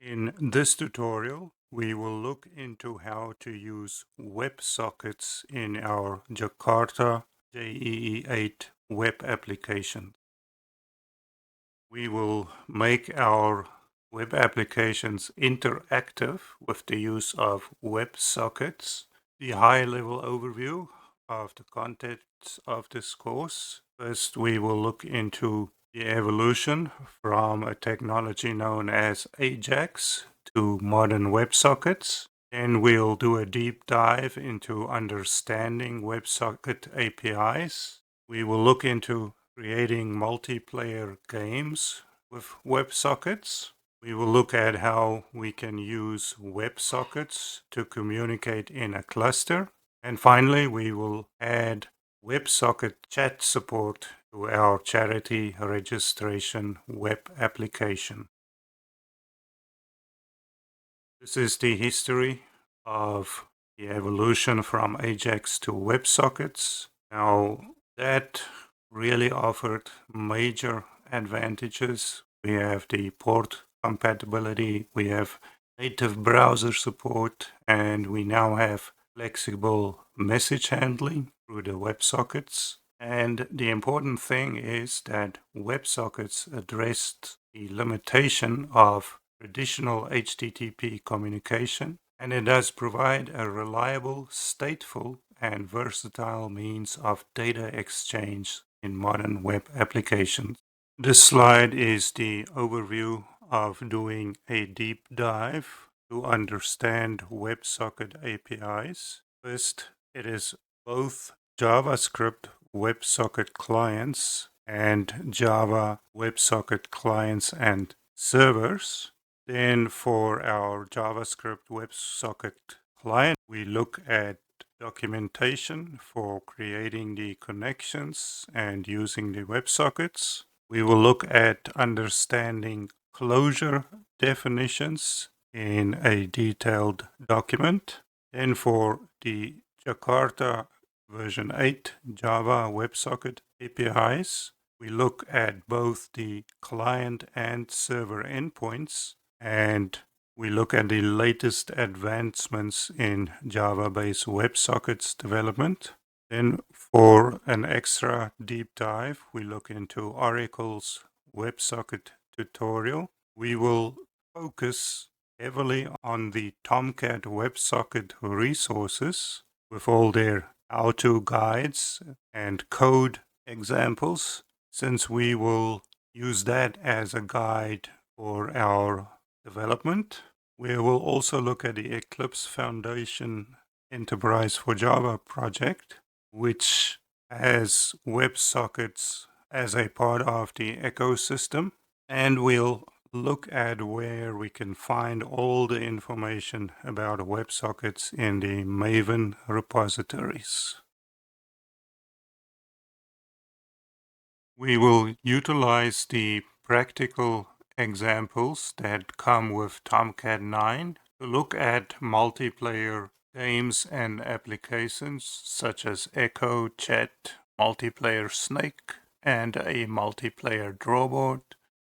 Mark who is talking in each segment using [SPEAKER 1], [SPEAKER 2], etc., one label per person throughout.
[SPEAKER 1] In this tutorial, we will look into how to use WebSockets in our Jakarta JEE8 Web Application. We will make our web applications interactive with the use of WebSockets. The high-level overview of the contents of this course. First, we will look into the evolution from a technology known as Ajax to modern WebSockets. Then we'll do a deep dive into understanding WebSocket APIs. We will look into creating multiplayer games with WebSockets. We will look at how we can use WebSockets to communicate in a cluster. And finally, we will add WebSocket chat support to our charity registration web application. This is the history of the evolution from Ajax to WebSockets. Now, that really offered major advantages. We have the port compatibility, we have native browser support, and we now have flexible message handling through the WebSockets. And the important thing is that WebSockets addressed the limitation of traditional HTTP communication, and it does provide a reliable, stateful, and versatile means of data exchange in modern web applications. This slide is the overview of doing a deep dive to understand WebSocket APIs. First, it is both JavaScript WebSocket clients and Java WebSocket clients and servers. Then for our JavaScript WebSocket client, we look at documentation for creating the connections and using the WebSockets. We will look at understanding closure definitions in a detailed document. Then for the Jakarta version 8 Java WebSocket APIs, we look at both the client and server endpoints, and we look at the latest advancements in Java-based WebSockets development. Then for an extra deep dive, we look into Oracle's WebSocket tutorial. We will focus heavily on the Tomcat WebSocket resources with all their how-to guides and code examples, since we will use that as a guide for our development. We will also look at the Eclipse Foundation Enterprise for Java project, which has WebSockets as a part of the ecosystem, and we'll look at where we can find all the information about WebSockets in the Maven repositories. We will utilize the practical examples that come with Tomcat 9 to look at multiplayer games and applications such as Echo, Chat, Multiplayer Snake, and a multiplayer drawboard.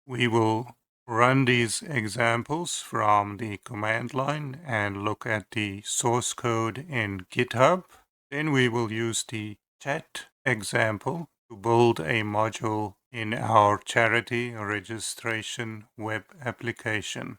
[SPEAKER 1] We will run these examples from the command line and look at the source code in GitHub. Then we will use the chat example to build a module in our charity registration web application.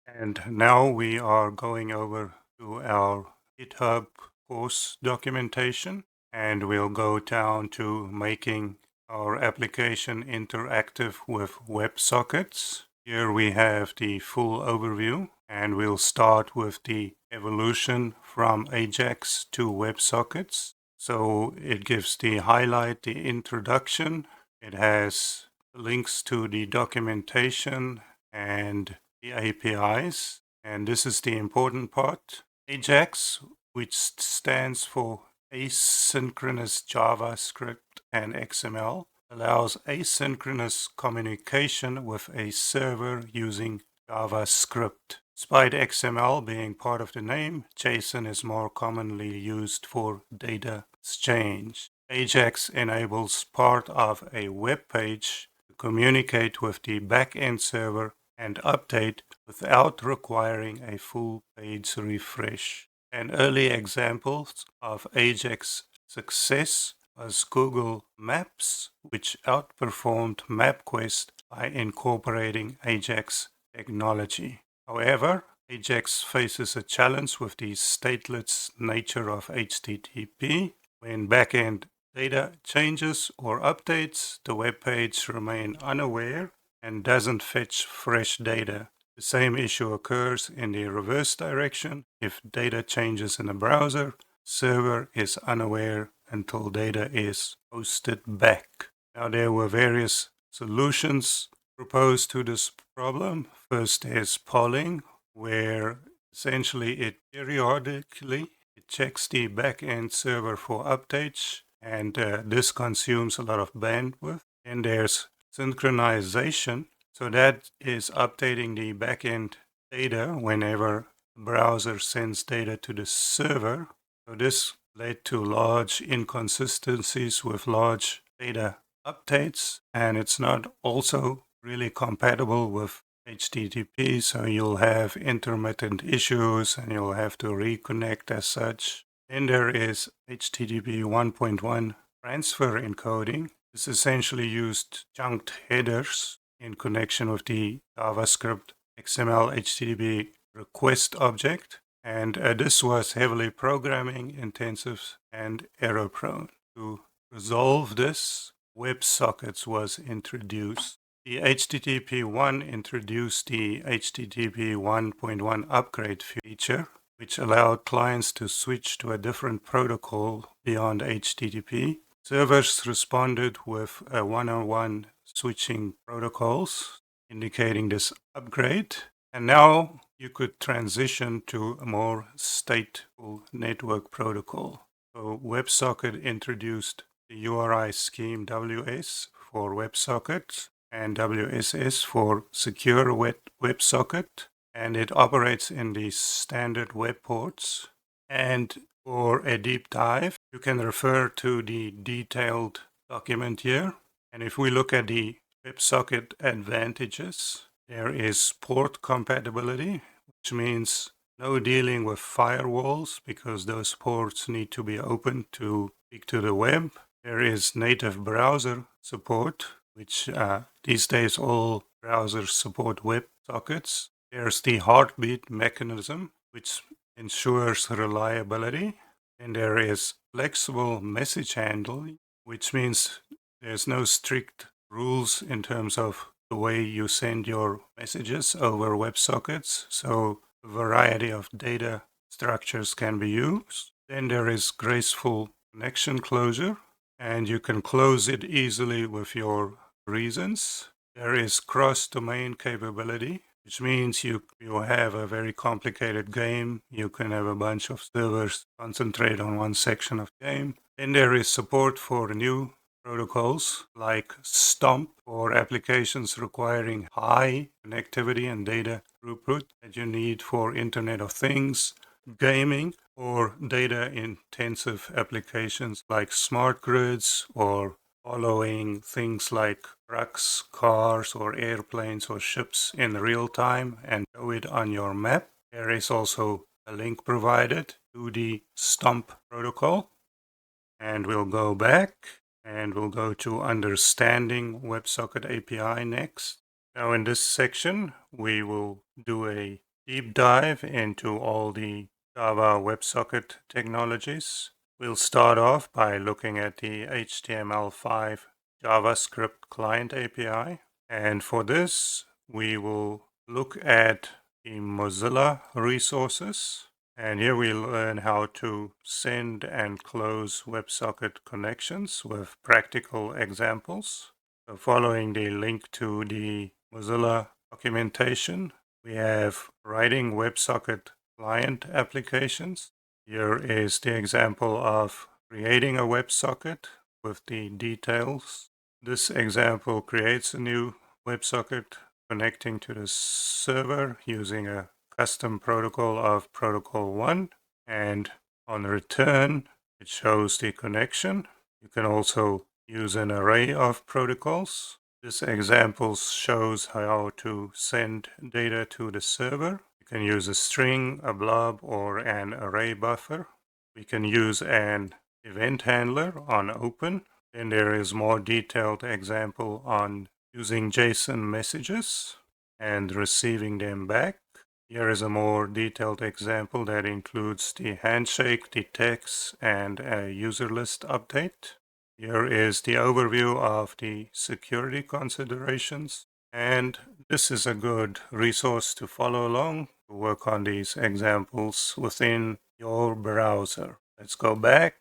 [SPEAKER 1] And now we are going over to our GitHub course documentation, and we'll go down to making our application interactive with WebSockets. Here we have the full overview, and we'll start with the evolution from Ajax to WebSockets. So it gives the highlight, the introduction. It has links to the documentation and the APIs. And this is the important part. Ajax, which stands for Asynchronous JavaScript and XML, allows asynchronous communication with a server using JavaScript. Despite XML being part of the name, JSON is more commonly used for data exchange. Ajax enables part of a web page to communicate with the backend server and update without requiring a full page refresh. And early examples of Ajax success was Google Maps, which outperformed MapQuest by incorporating Ajax technology. However, Ajax faces a challenge with the stateless nature of HTTP. When backend data changes or updates, the web page remains unaware and doesn't fetch fresh data. The same issue occurs in the reverse direction. If data changes in a browser, server is unaware until data is posted back. Now, there were various solutions proposed to this problem. First is polling, where essentially it periodically checks the backend server for updates, and this consumes a lot of bandwidth. And there's synchronization, so that is updating the backend data whenever the browser sends data to the server. So this led to large inconsistencies with large data updates, and it's not also really compatible with HTTP, so you'll have intermittent issues and you'll have to reconnect as such. Then there is HTTP 1.1 transfer encoding. This essentially used chunked headers in connection with the JavaScript XML HTTP request object, and this was heavily programming intensive and error prone. To resolve this, WebSockets was introduced. The HTTP1 introduced the HTTP 1.1 upgrade feature, which allowed clients to switch to a different protocol beyond HTTP. Servers responded with a one-on-one switching protocols, indicating this upgrade. And now you could transition to a more stateful network protocol. So WebSocket introduced the URI scheme WS for WebSockets and WSS for secure WebSocket, and it operates in the standard web ports. And for a deep dive, you can refer to the detailed document here. And if we look at the WebSocket advantages, there is port compatibility, which means no dealing with firewalls because those ports need to be open to speak to the web. There is native browser support, which these days all browsers support WebSockets. There's the heartbeat mechanism, which ensures reliability. And there is flexible message handling, which means there's no strict rules in terms of the way you send your messages over WebSockets. So a variety of data structures can be used. Then there is graceful connection closure, and you can close it easily with your reasons. There is cross-domain capability, which means you have a very complicated game. You can have a bunch of servers concentrate on one section of the game. Then there is support for new protocols like STOMP for applications requiring high connectivity and data throughput that you need for Internet of Things, gaming, or data-intensive applications like smart grids or following things like trucks, cars, or airplanes or ships in real time and show it on your map. There is also a link provided to the STOMP protocol. And we'll go back and we'll go to Understanding WebSocket API next. Now in this section, we will do a deep dive into all the Java WebSocket technologies. We'll start off by looking at the HTML5 JavaScript client API. And for this, we will look at the Mozilla resources. And here we learn how to send and close WebSocket connections with practical examples. So following the link to the Mozilla documentation, we have writing WebSocket client applications. Here is the example of creating a WebSocket with the details. This example creates a new WebSocket connecting to the server using a custom protocol of protocol 1, and on return it shows the connection. You can also use an array of protocols. This example shows how to send data to the server. You can use a string, a blob, or an array buffer. We can use an event handler on open. Then there is more detailed example on using JSON messages and receiving them back. Here is a more detailed example that includes the handshake, the text, and a user list update. Here is the overview of the security considerations, and this is a good resource to follow along to work on these examples within your browser. Let's go back.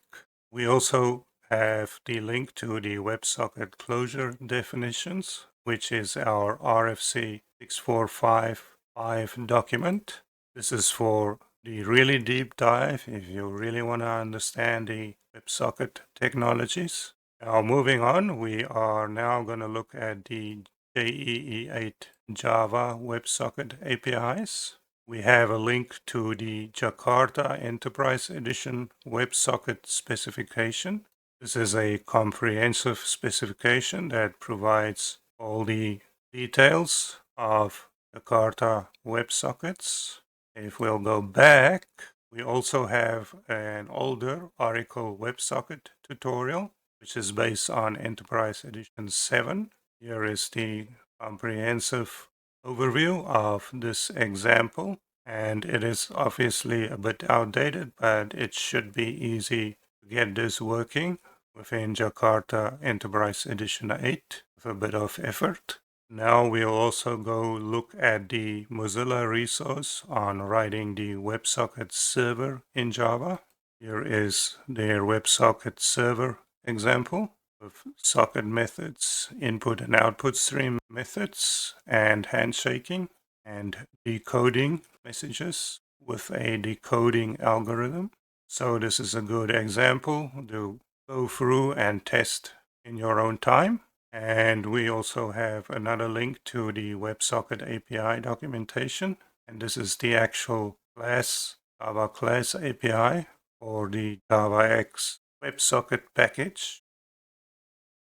[SPEAKER 1] We also have the link to the WebSocket closure definitions, which is our RFC 6455 document. This is for the really deep dive if you really want to understand the WebSocket technologies. Now moving on, we are now going to look at the JEE8 Java WebSocket APIs. We have a link to the Jakarta Enterprise Edition WebSocket specification. This is a comprehensive specification that provides all the details of Jakarta WebSockets. If we'll go back, we also have an older Oracle WebSocket tutorial, which is based on Enterprise Edition 7. Here is the comprehensive overview of this example, and it is obviously a bit outdated, but it should be easy to get this working within Jakarta Enterprise Edition 8 with a bit of effort. Now we'll also go look at the Mozilla resource on writing the WebSocket server in Java. Here is their WebSocket server example with socket methods, input and output stream methods, and handshaking and decoding messages with a decoding algorithm. So this is a good example to go through and test in your own time. And we also have another link to the WebSocket API documentation. And this is the actual Java class API for the JavaX WebSocket package.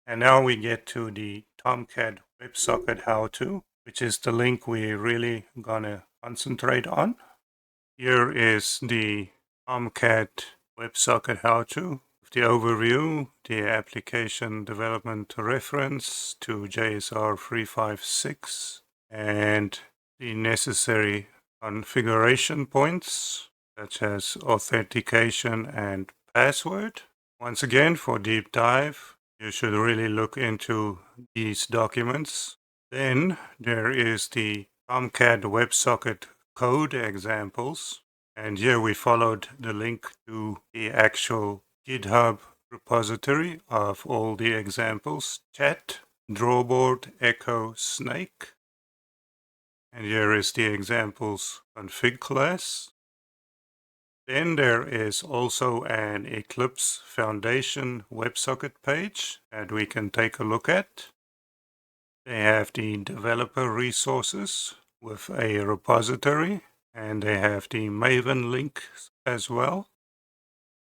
[SPEAKER 1] And now we get to the Tomcat WebSocket how-to, which is the link we're really gonna concentrate on. Here is the Tomcat WebSocket how-to. The overview, the application development reference to JSR 356, and the necessary configuration points, such as authentication and password. Once again, for deep dive, you should really look into these documents. Then there is the Tomcat WebSocket code examples. And here we followed the link to the actual GitHub repository of all the examples: chat, drawboard, echo, snake. And here is the examples config class. Then there is also an Eclipse Foundation WebSocket page that we can take a look at. They have the developer resources with a repository, and they have the Maven link as well.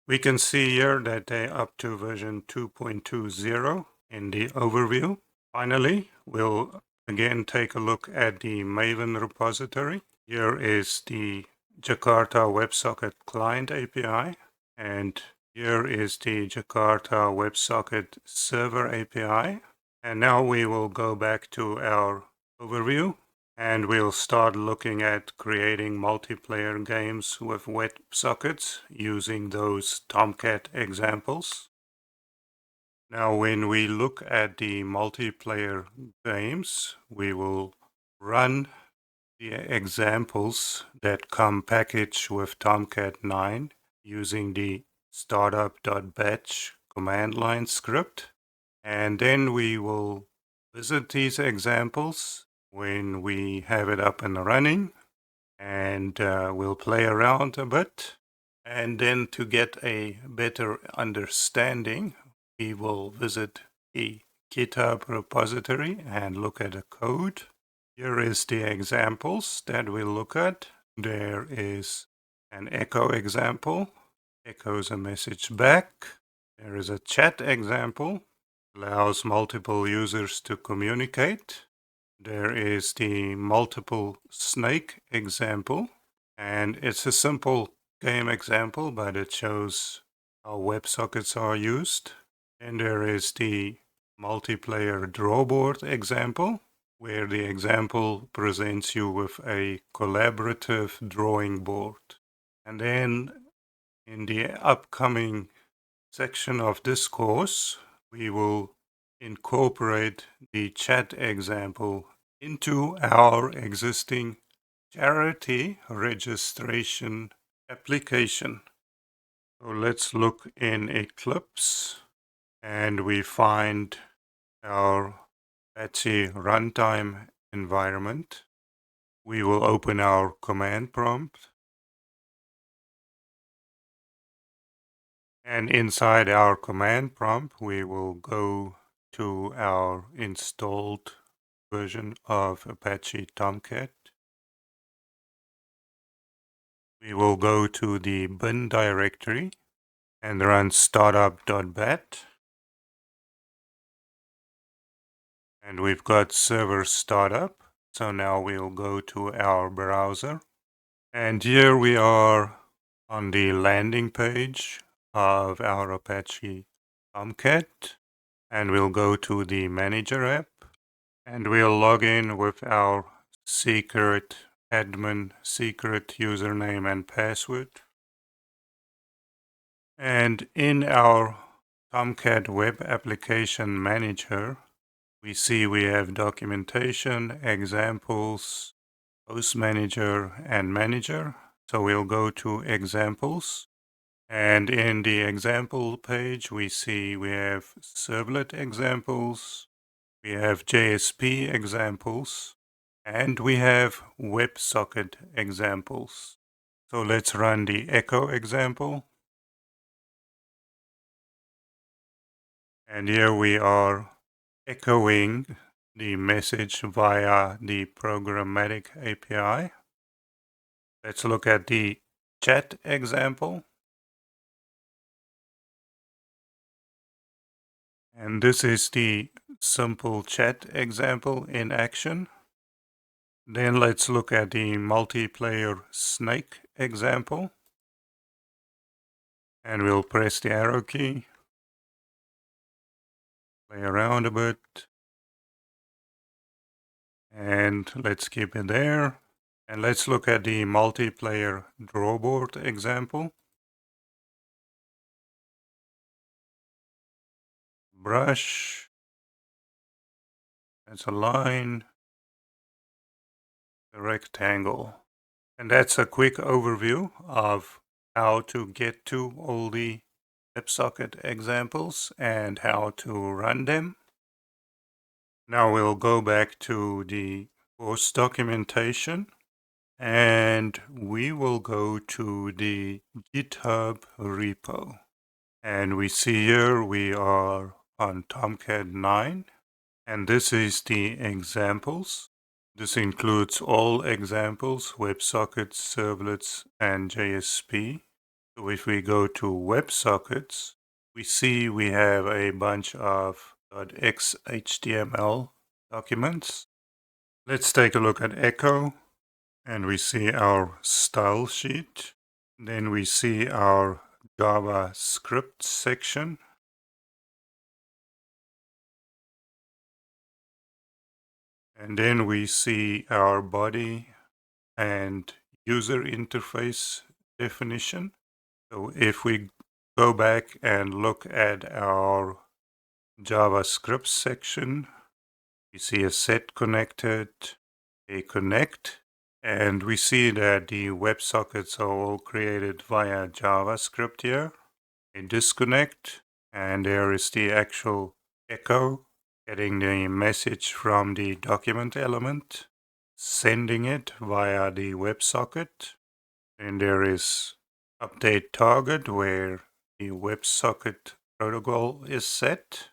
[SPEAKER 1] We can see here that they're up to version 2.20 in the overview. Finally, we'll again take a look at the Maven repository. Here is the Jakarta WebSocket Client API, and here is the Jakarta WebSocket Server API. And now we will go back to our overview, and we'll start looking at creating multiplayer games with WebSockets using those Tomcat examples. Now, when we look at the multiplayer games, we will run the examples that come packaged with Tomcat 9 using the startup.batch command line script. And then we will visit these examples when we have it up and running, and we'll play around a bit. And then to get a better understanding, we will visit the GitHub repository and look at the code. Here is the examples that we'll look at. There is an echo example, echoes a message back. There is a chat example, allows multiple users to communicate. There is the multiple snake example, and it's a simple game example, but it shows how WebSockets are used. And there is the multiplayer drawboard example, where the example presents you with a collaborative drawing board. And then in the upcoming section of this course, we will incorporate the chat example into our existing charity registration application. So let's look in Eclipse, and we find our Apache runtime environment. We will open our command prompt, and inside our command prompt we will go to our installed version of Apache Tomcat. We will go to the bin directory and run startup.bat. And we've got server startup. So now we'll go to our browser. And here we are on the landing page of our Apache Tomcat. And we'll go to the manager app. And we'll log in with our secret admin secret username and password. And in our Tomcat Web Application Manager, we see we have documentation, examples, host manager, and manager. So we'll go to examples. And in the example page, we see we have servlet examples, we have JSP examples, and we have WebSocket examples. So let's run the echo example. And here we are echoing the message via the programmatic API. Let's look at the chat example. And this is the simple chat example in action. Then let's look at the multiplayer snake example. And we'll press the arrow key. Play around a bit. And let's keep it there. And let's look at the multiplayer drawboard example. Brush. That's a line. A rectangle. And that's a quick overview of how to get to all the WebSocket examples and how to run them. Now we'll go back to the course documentation and we will go to the GitHub repo. And we see here we are on Tomcat 9, and this is the examples. This includes all examples, WebSockets, servlets, and JSP. So if we go to WebSockets, we see we have a bunch of .xhtml documents. Let's take a look at Echo, and we see our style sheet. Then we see our JavaScript section. And then we see our body and user interface definition. So if we go back and look at our JavaScript section, we see a set connected, a connect, and we see that the WebSockets are all created via JavaScript here, a disconnect, and there is the actual echo, getting the message from the document element, sending it via the WebSocket, and there is update target where the WebSocket protocol is set.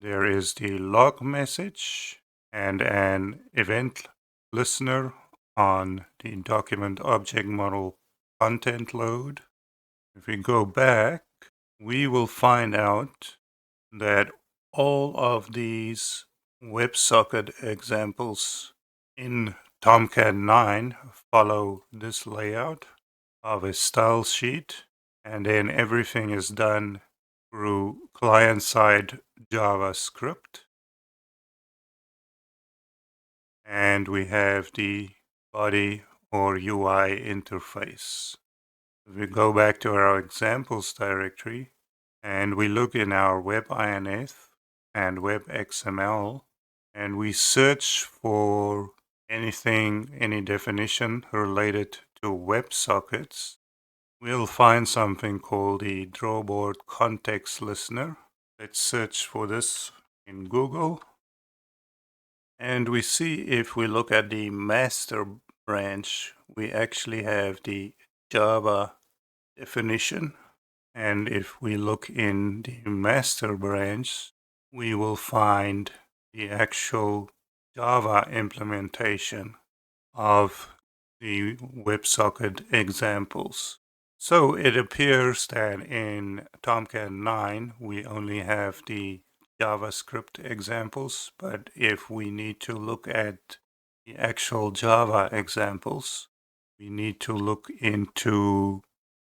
[SPEAKER 1] There is the log message and an event listener on the document object model content load. If we go back, we will find out that all of these WebSocket examples in Tomcat 9 follow this layout of a style sheet, and then everything is done through client-side JavaScript. And we have the body or UI interface. If we go back to our examples directory and we look in our WebINF and WebXML and we search for anything, any definition related to WebSockets, we'll find something called the Drawboard Context Listener. Let's search for this in Google. And we see if we look at the master branch, we actually have the Java definition. And if we look in the master branch, we will find the actual Java implementation of the WebSocket examples. So it appears that in Tomcat 9, we only have the JavaScript examples, but if we need to look at the actual Java examples, we need to look into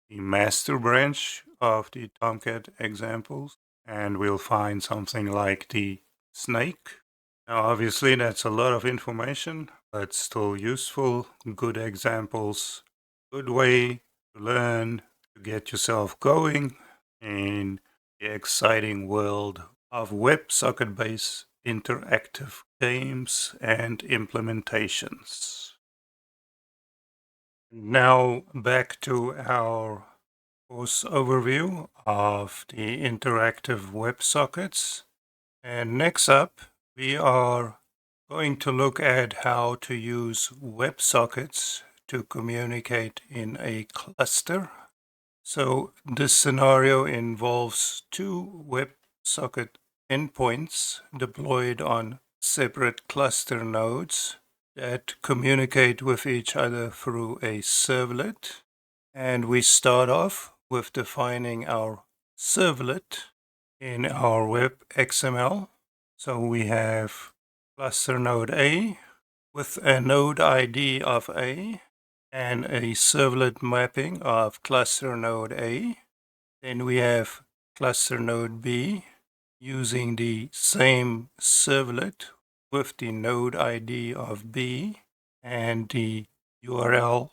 [SPEAKER 1] the master branch of the Tomcat examples, and we'll find something like the snake. Now, obviously, that's a lot of information, but still useful, good examples, good way to learn, to get yourself going in the exciting world of WebSocket-based interactive games and implementations. Now back to our course overview of the interactive WebSockets. And next up, we are going to look at how to use WebSockets to communicate in a cluster. So this scenario involves two WebSocket endpoints deployed on separate cluster nodes that communicate with each other through a servlet. And we start off with defining our servlet in our web XML. So we have cluster node A with a node ID of A and a servlet mapping of cluster node A. Then we have cluster node B using the same servlet with the node ID of B and the URL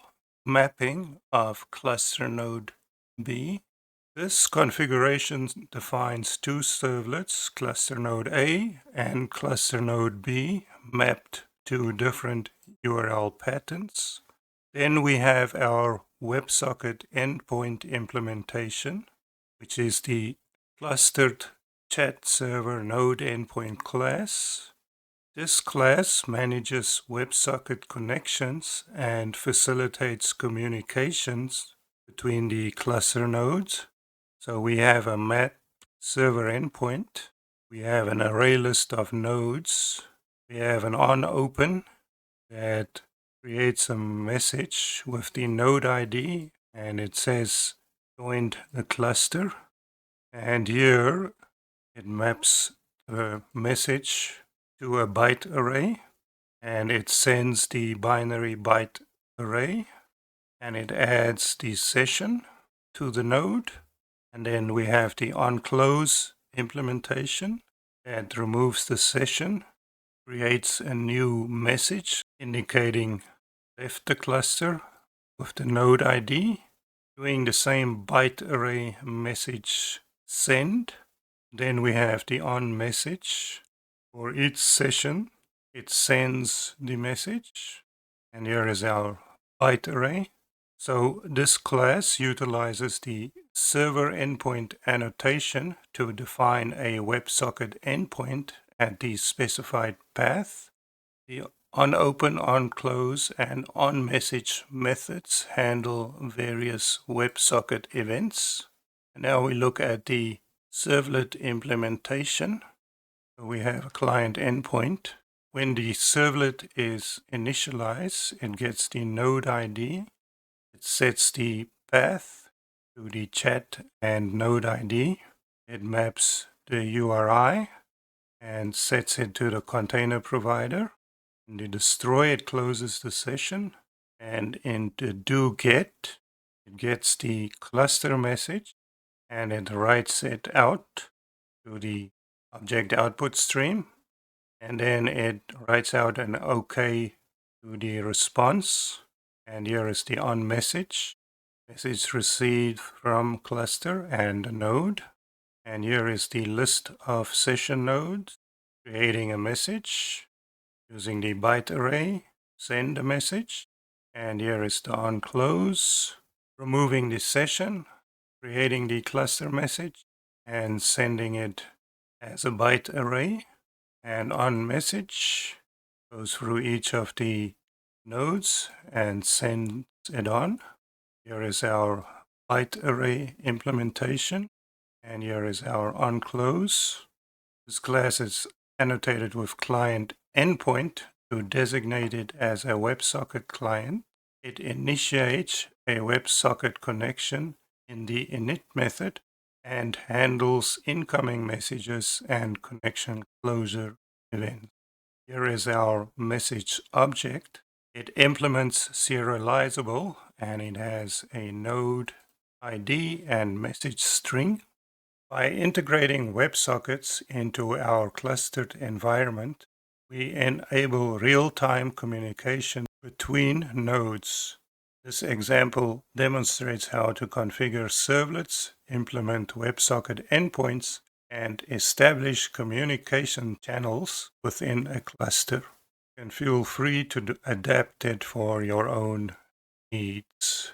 [SPEAKER 1] mapping of cluster node B. This configuration defines two servlets, cluster node A and cluster node B, mapped to different URL patterns. Then we have our WebSocket endpoint implementation, which is the clustered chat server node endpoint class. This class manages WebSocket connections and facilitates communications between the cluster nodes. So we have a map server endpoint. We have an array list of nodes. We have an onOpen that creates a message with the node ID, and it says joined the cluster. And here it maps the message to a byte array, and it sends the binary byte array, and it adds the session to the node. And then we have the onClose implementation that removes the session, creates a new message indicating left the cluster with the node ID, doing the same byte array message send. Then we have the onMessage. For each session, it sends the message, and here is our byte array. So this class utilizes the server endpoint annotation to define a WebSocket endpoint at the specified path. The onOpen, onClose, and onMessage methods handle various WebSocket events. And now we look at the servlet implementation. So we have a client endpoint. When the servlet is initialized, it gets the node ID. It sets the path to the chat and node ID. It maps the URI and sets it to the container provider. In the destroy, it closes the session. And in the do get, it gets the cluster message and it writes it out to the object output stream. And then it writes out an OK to the response. And here is the on message. Message received from cluster and node. And here is the list of session nodes. Creating a message using the byte array. Send a message. And here is the on close. Removing the session. Creating the cluster message and sending it as a byte array. And on message goes through each of the nodes and sends it on. Here is our byte array implementation. And here is our on close. This class is annotated with client endpoint to designate it as a WebSocket client. It initiates a WebSocket connection in the init method and handles incoming messages and connection closure events. Here is our message object. It implements serializable and it has a node ID and message string. By integrating WebSockets into our clustered environment, we enable real-time communication between nodes. This example demonstrates how to configure servlets, implement WebSocket endpoints, and establish communication channels within a cluster. You can feel free to adapt it for your own needs.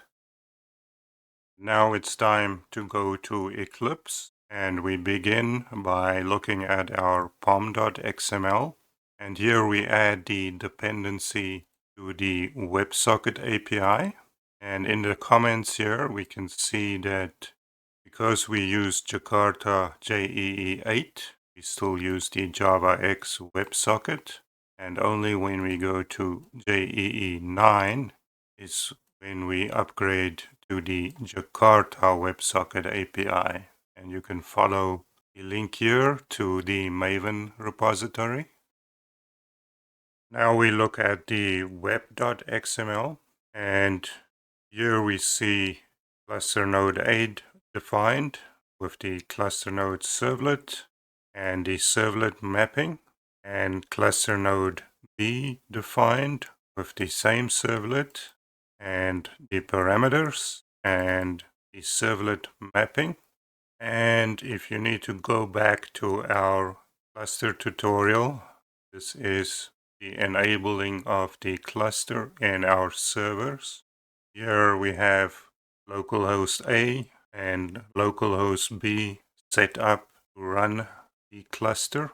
[SPEAKER 1] Now it's time to go to Eclipse, and we begin by looking at our pom.xml. And here we add the dependency to the WebSocket API. And in the comments here, we can see that because we use Jakarta JEE8, we still use the JavaX WebSocket. And only when we go to JEE9 is when we upgrade to the Jakarta WebSocket API. And you can follow the link here to the Maven repository. Now we look at the web.xml, and here we see cluster node A defined with the cluster node servlet and the servlet mapping, and cluster node B defined with the same servlet and the parameters and the servlet mapping. And if you need to go back to our cluster tutorial, this is the enabling of the cluster in our servers. Here we have localhost A and localhost B set up to run the cluster.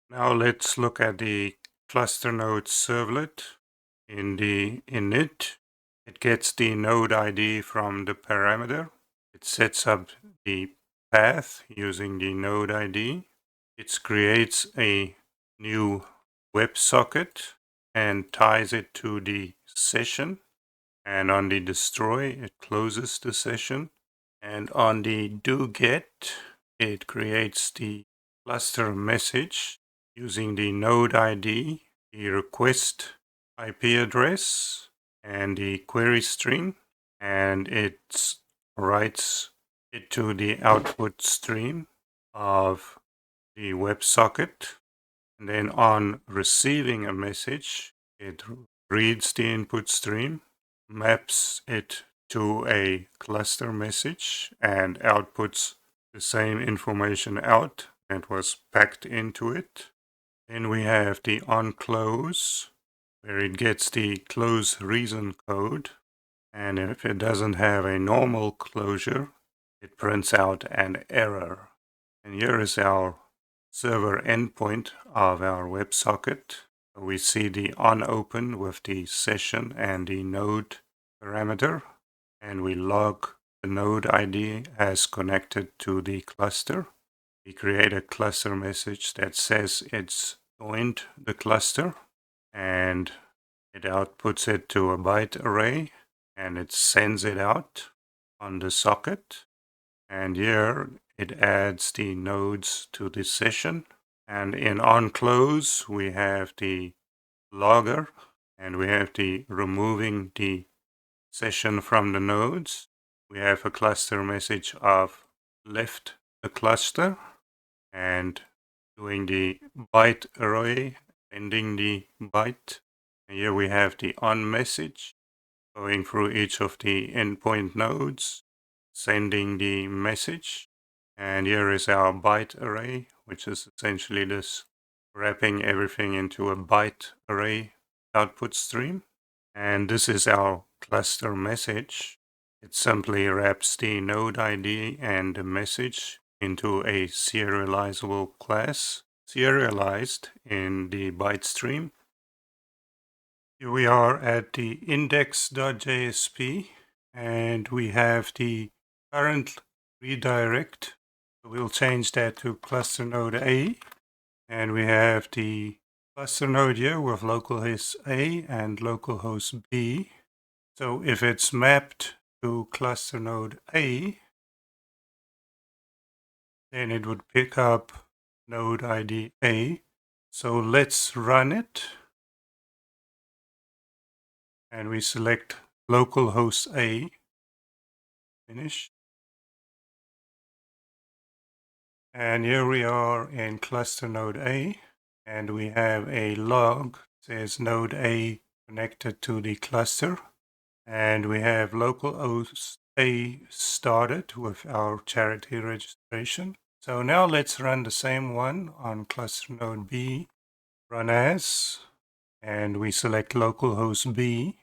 [SPEAKER 1] Now let's look at the cluster node servlet. In the init, it gets the node ID from the parameter. It sets up the path using the node ID. It creates a new WebSocket and ties it to the session. And on the destroy, it closes the session. And on the do get, it creates the cluster message using the node ID, the request IP address, and the query string. And it writes it to the output stream of the WebSocket. And then on receiving a message, it reads the input stream, maps it to a cluster message, and outputs the same information out that was packed into it. Then we have the on close, where it gets the close reason code. And if it doesn't have a normal closure, it prints out an error. And here is our server endpoint of our WebSocket. We see the on open with the session and the node parameter, and we log the node ID as connected to the cluster. We create a cluster message that says it's joined the cluster, and it outputs it to a byte array, and it sends it out on the socket. And here it adds the nodes to the session. And in onClose, we have the logger, and we have the removing the session from the nodes. We have a cluster message of left the cluster, and doing the byte array, ending the byte. And here we have the on message, going through each of the endpoint nodes, sending the message. And here is our byte array, which is essentially this wrapping everything into a byte array output stream. And this is our cluster message. It simply wraps the node ID and the message into a serializable class, serialized in the byte stream. Here we are at the index.jsp, and we have the current redirect. We'll change that to cluster node A, and we have the cluster node here with localhost A and localhost B. So if it's mapped to cluster node A, then it would pick up node ID A. So let's run it. And we select localhost A, finish. And here we are in cluster node A, and we have a log that says node A connected to the cluster. And we have localhost A started with our charity registration. So now let's run the same one on cluster node B, run as, and we select localhost B.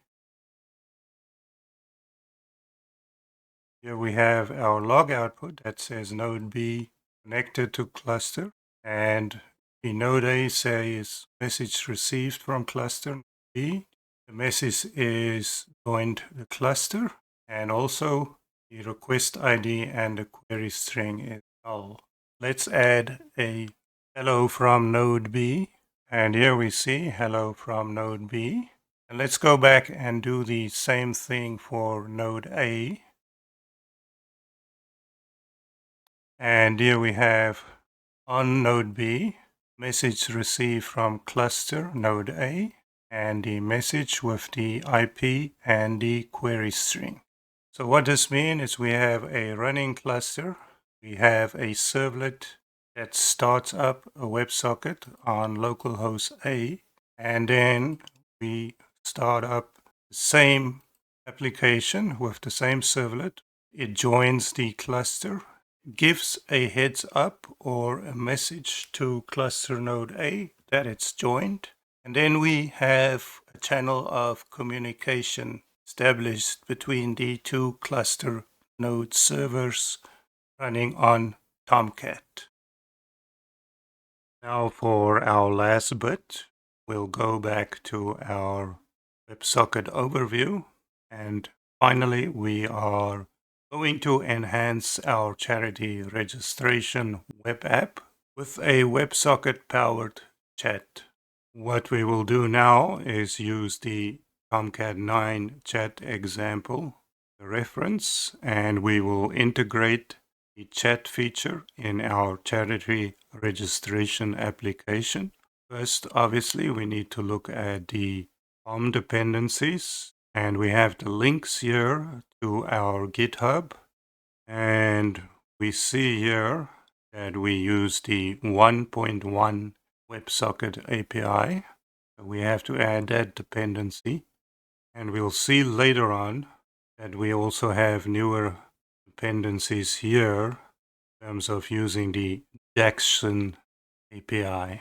[SPEAKER 1] Here we have our log output that says node B connected to cluster, and the node A says message received from cluster B. The message is joined the cluster, and also the request ID and the query string is null. Let's add a hello from node B, and here we see hello from node B. And let's go back and do the same thing for node A. And here we have on node B, message received from cluster node A, and the message with the IP and the query string. So what this means is we have a running cluster. We have a servlet that starts up a WebSocket on localhost A, and then we start up the same application with the same servlet. It joins the cluster, gives a heads up or a message to cluster node A that it's joined. And then we have a channel of communication established between the two cluster node servers running on Tomcat. Now for our last bit, we'll go back to our WebSocket overview, and finally we are going to enhance our charity registration web app with a WebSocket-powered chat. What we will do now is use the Tomcat 9 chat example reference, and we will integrate the chat feature in our charity registration application. First, obviously, we need to look at the POM dependencies, and we have the links here to our GitHub, and we see here that we use the 1.1 WebSocket API. So we have to add that dependency, and we'll see later on that we also have newer dependencies here in terms of using the Jackson API.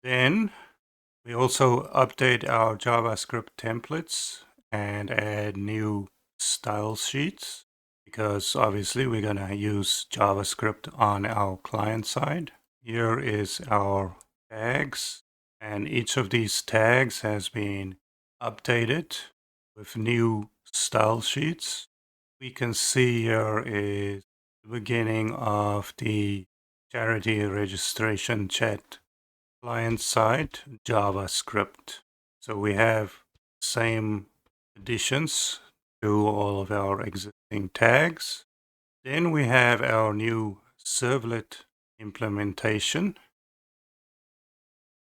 [SPEAKER 1] Then we also update our JavaScript templates and add new style sheets, because obviously we're going to use JavaScript on our client side. Here is our tags, and each of these tags has been updated with new style sheets. We can see here is the beginning of the charity registration chat client side JavaScript. So we have same additions to all of our existing tags. Then we have our new servlet implementation.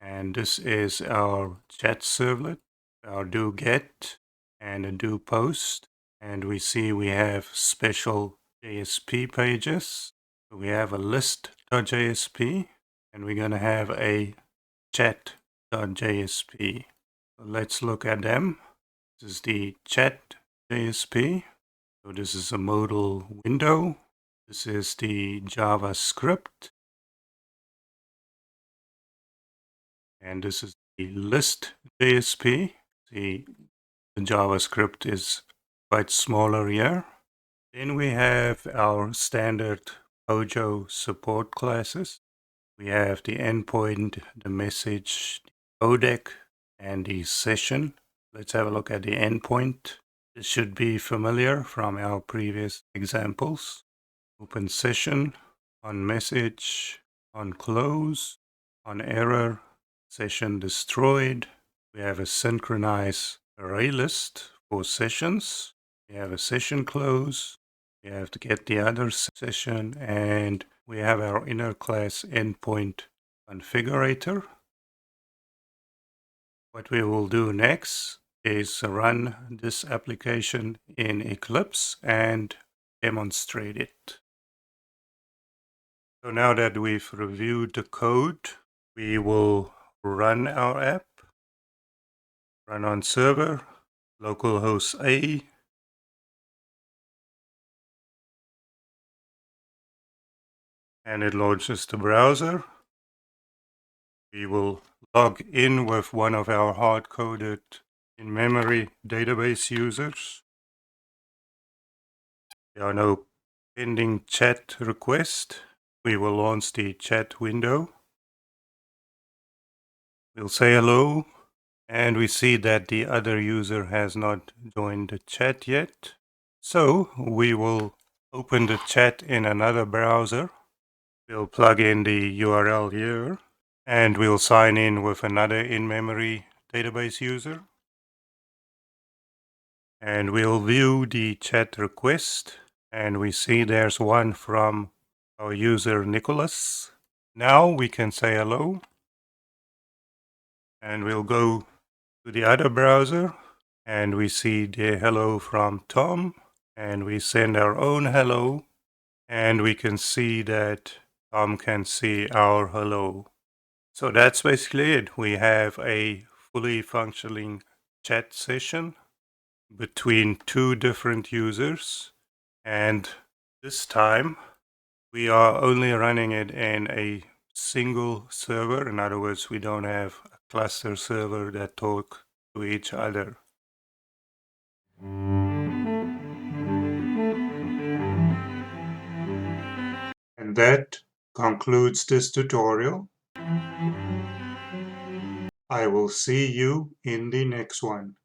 [SPEAKER 1] And this is our chat servlet, our do get and a do post. And we see we have special JSP pages. We have a list.jsp and we're going to have a chat.jsp. So let's look at them. This is the chat.jsp. So this is a modal window. This is the JavaScript. And this is the list.jsp. See, the JavaScript is quite smaller here. Then we have our standard Pojo support classes. We have the endpoint, the message, the codec, and the session. Let's have a look at the endpoint. This should be familiar from our previous examples. Open session, on message, on close, on error, session destroyed. We have a synchronize array list for sessions. We have a session close. We have to get the other session, and we have our inner class endpoint configurator. What we will do next is run this application in Eclipse and demonstrate it. So now that we've reviewed the code, we will run our app. Run on server, localhost A, and it launches the browser. We will log in with one of our hard-coded in-memory database users. There are no pending chat requests. We will launch the chat window. We'll say hello, and we see that the other user has not joined the chat yet. So we will open the chat in another browser. We'll plug in the URL here, and we'll sign in with another in-memory database user. And we'll view the chat request, and we see there's one from our user Nicholas. Now we can say hello, and we'll go to the other browser, and we see the hello from Tom, and we send our own hello, and we can see that Tom can see our hello. So that's basically it. We have a fully functioning chat session between two different users, and this time we are only running it in a single server. In other words, we don't have a cluster server that talk to each other. And that concludes this tutorial. I will see you in the next one.